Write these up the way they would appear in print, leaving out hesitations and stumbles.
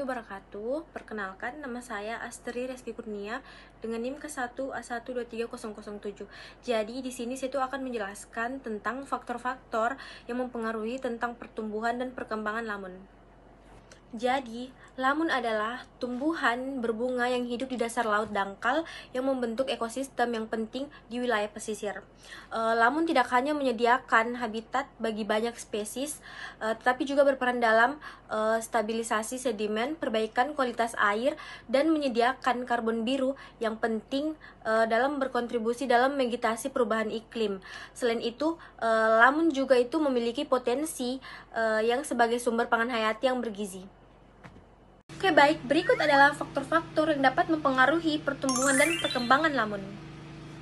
wabarakatuh. Perkenalkan, nama saya Astri Reski Kurnia dengan NIM K1A1230007. Jadi di sini saya tuh akan menjelaskan tentang faktor-faktor yang mempengaruhi tentang pertumbuhan dan perkembangan lamun. Jadi, lamun adalah tumbuhan berbunga yang hidup di dasar laut dangkal yang membentuk ekosistem yang penting di wilayah pesisir. Lamun tidak hanya menyediakan habitat bagi banyak spesies, tetapi juga berperan dalam stabilisasi sedimen, perbaikan kualitas air, dan menyediakan karbon biru yang penting dalam berkontribusi dalam vegetasi perubahan iklim. Selain itu, lamun juga itu memiliki potensi yang sebagai sumber pangan hayati yang bergizi. Oke, baik, berikut adalah faktor-faktor yang dapat mempengaruhi pertumbuhan dan perkembangan lamun.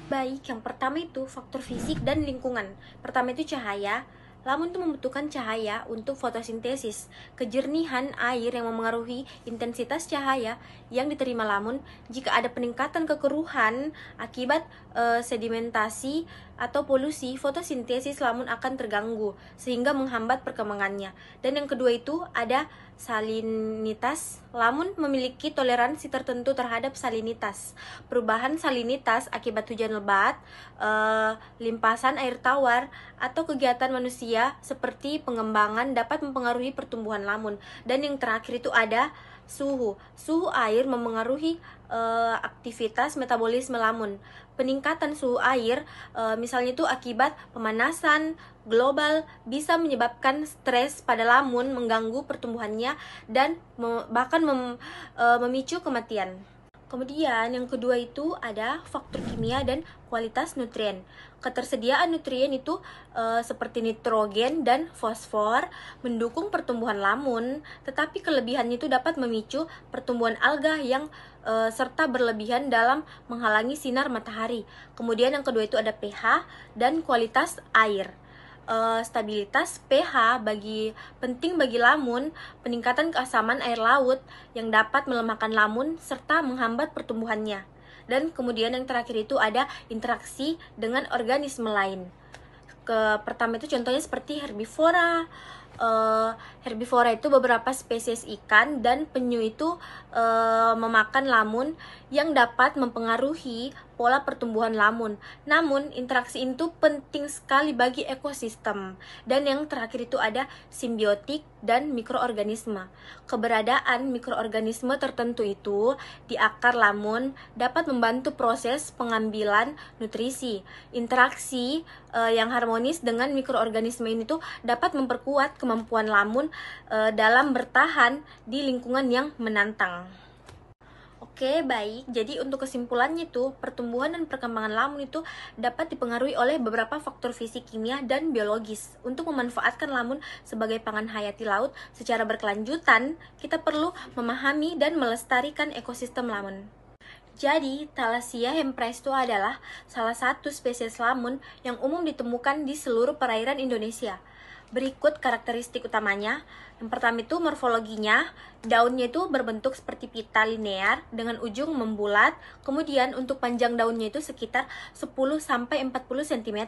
Baik, yang pertama itu faktor fisik dan lingkungan. Pertama itu cahaya. Lamun itu membutuhkan cahaya untuk fotosintesis. Kejernihan air yang memengaruhi intensitas cahaya yang diterima lamun. Jika ada peningkatan kekeruhan akibat sedimentasi atau polusi, fotosintesis lamun akan terganggu sehingga menghambat perkembangannya. Dan yang kedua itu ada salinitas. Lamun memiliki toleransi tertentu terhadap salinitas. Perubahan salinitas akibat hujan lebat, limpasan air tawar, atau kegiatan manusia seperti pengembangan dapat mempengaruhi pertumbuhan lamun. Dan yang terakhir itu ada suhu. Suhu air memengaruhi aktivitas metabolisme lamun. Peningkatan suhu air misalnya itu akibat pemanasan global bisa menyebabkan stres pada lamun, mengganggu pertumbuhannya dan bahkan memicu kematian. Kemudian yang kedua itu ada faktor kimia dan kualitas nutrien. Ketersediaan nutrien itu seperti nitrogen dan fosfor mendukung pertumbuhan lamun, tetapi kelebihannya itu dapat memicu pertumbuhan alga yang serta berlebihan dalam menghalangi sinar matahari. Kemudian yang kedua itu ada pH dan kualitas air. Stabilitas pH penting bagi lamun, peningkatan keasaman air laut yang dapat melemahkan lamun serta menghambat pertumbuhannya. Dan kemudian yang terakhir itu ada interaksi dengan organisme lain. Pertama itu contohnya seperti herbivora. Herbivora itu beberapa spesies ikan dan penyu itu memakan lamun yang dapat mempengaruhi pola pertumbuhan lamun. Namun interaksi itu penting sekali bagi ekosistem. Dan yang terakhir itu ada simbiotik dan mikroorganisme. Keberadaan mikroorganisme tertentu itu di akar lamun dapat membantu proses pengambilan nutrisi. Interaksi yang harmonis dengan mikroorganisme ini tuh dapat memperkuat kemampuan lamun dalam bertahan di lingkungan yang menantang. Oke, baik. Jadi untuk kesimpulannya itu, pertumbuhan dan perkembangan lamun itu dapat dipengaruhi oleh beberapa faktor fisik, kimia, dan biologis. Untuk memanfaatkan lamun sebagai pangan hayati laut secara berkelanjutan, kita perlu memahami dan melestarikan ekosistem lamun. Jadi, Thalassia hempress itu adalah salah satu spesies lamun yang umum ditemukan di seluruh perairan Indonesia. Berikut karakteristik utamanya. Yang pertama itu morfologinya, daunnya itu berbentuk seperti pita linear dengan ujung membulat. Kemudian untuk panjang daunnya itu sekitar 10-40 cm.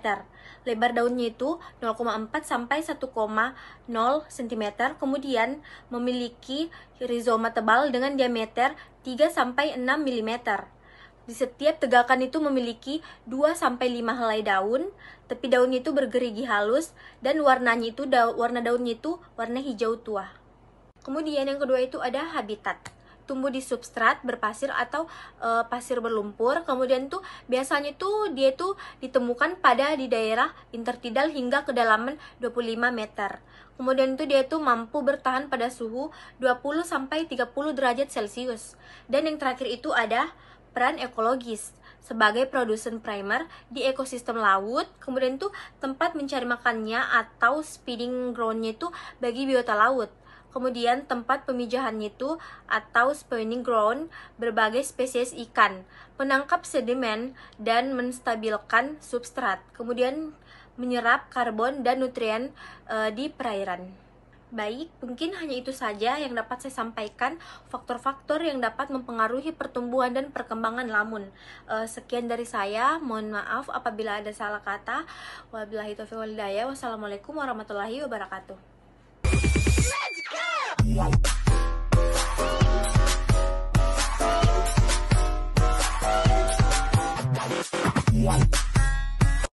Lebar daunnya itu 0,4 sampai 1,0 cm. Kemudian memiliki rizoma tebal dengan diameter 3 sampai 6 mm. Di setiap tegakan itu memiliki 2-5 helai daun, tepi daunnya itu bergerigi halus, dan warna daunnya itu warna hijau tua. Kemudian yang kedua itu ada habitat. Tumbuh di substrat berpasir atau pasir berlumpur. Kemudian tuh biasanya tuh dia tuh ditemukan di daerah intertidal hingga kedalaman 25 meter. Kemudian itu dia tuh mampu bertahan pada suhu 20-30 derajat Celcius. Dan yang terakhir itu ada peran ekologis sebagai produsen primer di ekosistem laut. Kemudian tuh tempat mencari makannya atau feeding groundnya itu bagi biota laut. Kemudian tempat pemijahannya itu atau spawning ground berbagai spesies ikan, menangkap sedimen dan menstabilkan substrat. Kemudian menyerap karbon dan nutrien di perairan. Baik, mungkin hanya itu saja yang dapat saya sampaikan, faktor-faktor yang dapat mempengaruhi pertumbuhan dan perkembangan lamun. Sekian dari saya, mohon maaf apabila ada salah kata. Wabillahi taufiq wal hidayah. Wassalamualaikum warahmatullahi wabarakatuh.